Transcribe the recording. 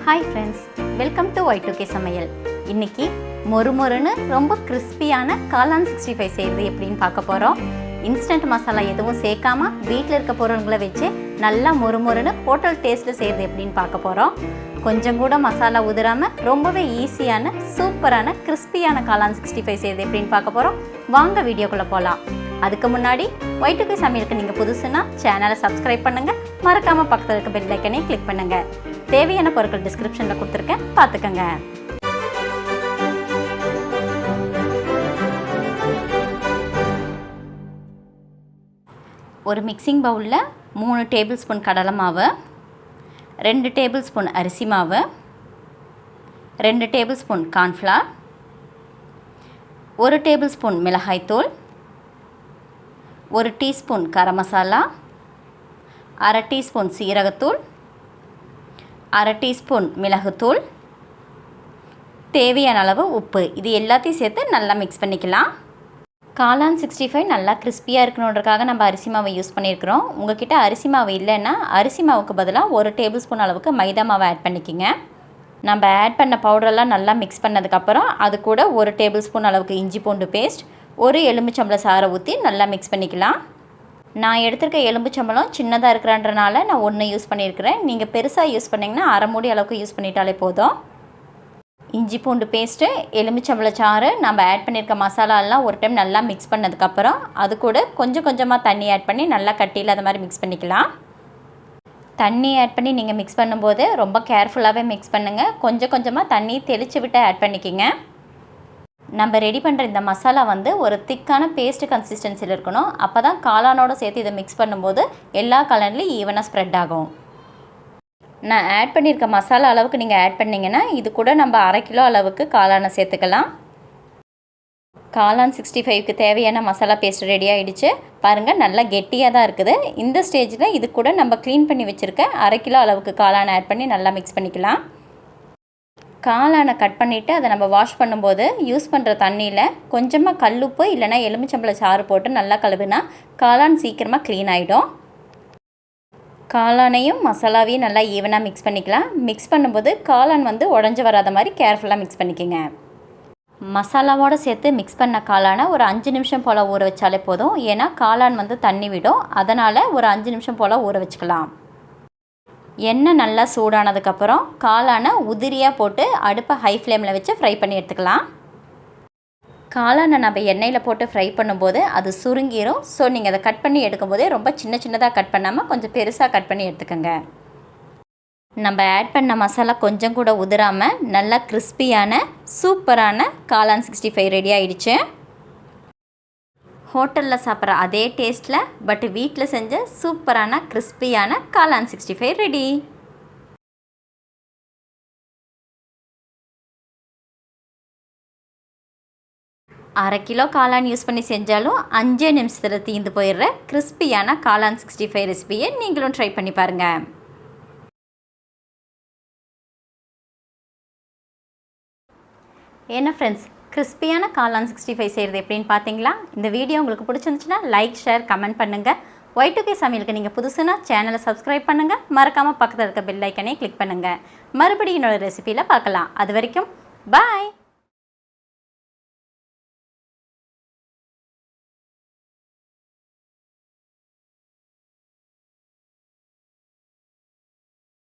Hi friends, welcome to Y2K Samayal. இன்னைக்கு மொறுமொறுன்னு ரொம்ப கிறிஸ்பியான காளான் 65 செய்கிறது எப்படின்னு பார்க்க போகிறோம். இன்ஸ்டன்ட் மசாலா எதுவும் சேர்க்காம வீட்டில் இருக்க பொருட்களை வச்சு நல்லா மொறுமொறுன்னு ஹோட்டல் டேஸ்ட்டில் செய்கிறது எப்படின்னு பார்க்க போகிறோம். கொஞ்சம் கூட மசாலா உதிராமல் ரொம்பவே ஈஸியான சூப்பரான கிறிஸ்பியான காளான் 65 செய்கிறது எப்படின்னு பார்க்க போகிறோம். வாங்க வீடியோக்குள்ளே போகலாம். அதுக்கு முன்னாடி Y2K சமையலுக்கு நீங்கள் புதுசுன்னா சேனலை சப்ஸ்கிரைப் பண்ணுங்கள், மறக்காமல் பக்கத்தில் இருக்க பெல் ஐக்கனை கிளிக் பண்ணுங்கள். தேவையான பொருட்கள் டிஸ்கிரிப்ஷனில் கொடுத்துருக்கேன், பார்த்துக்கங்க. ஒரு மிக்சிங் பவுலில் 3 டேபிள் ஸ்பூன் கடலை மாவு, 2 டேபிள் ஸ்பூன் அரிசி மாவு, 2 table spoon cornflour, 1 table spoon மிளகாய்த்தூள், 1 டீஸ்பூன் கரம் மசாலா, அரை டீஸ்பூன் சீரகத்தூள், அரை டீஸ்பூன் மிளகுத்தூள், தேவையான அளவு உப்பு. இது எல்லாத்தையும் சேர்த்து நல்லா மிக்ஸ் பண்ணிக்கலாம். காளான் 65 நல்லா கிறிஸ்பியாக இருக்கணுன்றக்காக நம்ம அரிசி மாவை யூஸ் பண்ணியிருக்கிறோம். உங்கள்கிட்ட அரிசி மாவு இல்லைன்னா அரிசி மாவுக்கு பதிலாக 1 டேபிள் ஸ்பூன் அளவுக்கு மைதா மாவை ஆட் பண்ணிக்கோங்க. நம்ம ஆட் பண்ண பவுடரெல்லாம் நல்லா மிக்ஸ் பண்ணதுக்கப்புறம் அது கூட 1 டேபிள் ஸ்பூன் அளவுக்கு இஞ்சி பூண்டு பேஸ்ட், 1 எலுமிச்சம்பழம் சாறை ஊற்றி நல்லா மிக்ஸ் பண்ணிக்கலாம். நான் எடுத்துருக்க எலும்புச்சம்பழம் சின்னதாக இருக்கிறன்றனால நான் 1 யூஸ் பண்ணியிருக்கிறேன். நீங்கள் பெருசாக யூஸ் பண்ணிங்கன்னா அரை மூடி அளவுக்கு யூஸ் பண்ணிட்டாலே போதும். இஞ்சி பூண்டு பேஸ்ட்டு, எலுமிச்சம்பழச்சாறு, நம்ம ஆட் பண்ணியிருக்க மசாலாலாம் ஒரு டைம் நல்லா மிக்ஸ் பண்ணதுக்கப்புறம் அது கூட கொஞ்சம் கொஞ்சமாக தண்ணி ஆட் பண்ணி நல்லா கட்டியில் அது மாதிரி மிக்ஸ் பண்ணிக்கலாம். தண்ணி ஆட் பண்ணி நீங்கள் மிக்ஸ் பண்ணும்போது ரொம்ப கேர்ஃபுல்லாகவே மிக்ஸ் பண்ணுங்கள். கொஞ்சம் கொஞ்சமாக தண்ணி தெளித்து விட்டு ஆட் பண்ணிக்கிங்க. நம்ம ரெடி பண்ணுற இந்த மசாலா ஒரு திக்கான பேஸ்ட் கன்சிஸ்டன்சியில் இருக்கணும். அப்போ தான் காளானோடு சேர்த்து இதை மிக்ஸ் பண்ணும்போது எல்லா கலர்லேயும் ஈவனாக ஸ்ப்ரெட் ஆகும். நான் ஆட் பண்ணியிருக்க மசாலா அளவுக்கு நீங்கள் ஆட் பண்ணிங்கன்னா இது கூட நம்ம அரை கிலோ அளவுக்கு காளானை சேர்த்துக்கலாம். காளான் 65க்கு தேவையான மசாலா பேஸ்ட் ரெடி ஆகிடுச்சு. பாருங்கள், நல்லா கெட்டியாக தான் இருக்குது. இந்த ஸ்டேஜில் இது கூட நம்ம க்ளீன் பண்ணி வச்சுருக்க அரை கிலோ அளவுக்கு காளானை ஆட் பண்ணி நல்லா மிக்ஸ் பண்ணிக்கலாம். காளானை கட் பண்ணிவிட்டு அதை நம்ம வாஷ் பண்ணும்போது யூஸ் பண்ணுற தண்ணியில் கொஞ்சமாக கல்லுப்பு இல்லைனா எலுமிச்சம்பழ சாறு போட்டு நல்லா கழுவினா காளான் சீக்கிரமாக க்ளீன் ஆகிடும். காளானையும் மசாலாவையும் நல்லா ஈவனாக மிக்ஸ் பண்ணிக்கலாம். மிக்ஸ் பண்ணும்போது காளான் உடஞ்சி வராத மாதிரி கேர்ஃபுல்லாக மிக்ஸ் பண்ணிக்கோங்க. மசாலாவோடு சேர்த்து மிக்ஸ் பண்ண காளானை ஒரு 5 நிமிஷம் போல் ஊற வச்சாலே போதும். ஏன்னா காளான் தண்ணி விடும், அதனால் ஒரு 5 நிமிஷம் போல் ஊற வச்சுக்கலாம். எண்ணெய் நல்லா சூடானதுக்கப்புறம் காளானை உதிரியாக போட்டு அடுப்பை ஹை ஃப்ளேமில் வச்சு ஃப்ரை பண்ணி எடுத்துக்கலாம். காளானை நம்ம எண்ணெயில் போட்டு ஃப்ரை பண்ணும்போது அது சுருங்கிரும். ஸோ நீங்கள் அதை கட் பண்ணி எடுக்கும்போதே ரொம்ப சின்னதாக கட் பண்ணாமல் கொஞ்சம் பெருசாக கட் பண்ணி எடுத்துக்கோங்க. நம்ம ஆட் பண்ண மசாலா கொஞ்சம் கூட உதிராமல் நல்லா கிறிஸ்பியான சூப்பரான காளான் 65 ரெடி ஆகிடுச்சு. ஹோட்டலில் சாப்பிட்ற அதே டேஸ்ட்டில் பட் வீட்டில் செஞ்ச சூப்பரான கிறிஸ்பியான காளான் 65 ரெடி. அரை கிலோ காளான் யூஸ் பண்ணி செஞ்சாலும் 5 நிமிஷத்தில் தீர்ந்து போயிடுற கிறிஸ்பியான காளான் 65 ரெசிபியை நீங்களும் ட்ரை பண்ணி பாருங்கள். என்ன ஃப்ரெண்ட்ஸ், கிறிஸ்பியான காளான் 65 செய்கிறது எப்படின்னு பார்த்தீங்களா? இந்த வீடியோ உங்களுக்கு பிடிச்சிருந்துச்சுன்னா லைக், ஷேர், கமெண்ட் பண்ணுங்கள். Y2K சமையலுக்கு நீங்கள் புதுசுன்னா சேனலை சப்ஸ்கிரைப் பண்ணுங்கள், மறக்காமல் பக்கத்தில் இருக்க பெல் ஐக்கனை கிளிக் பண்ணுங்கள். மறுபடியும் இன்னொரு ரெசிபியில் பார்க்கலாம். அது வரைக்கும் பாய்.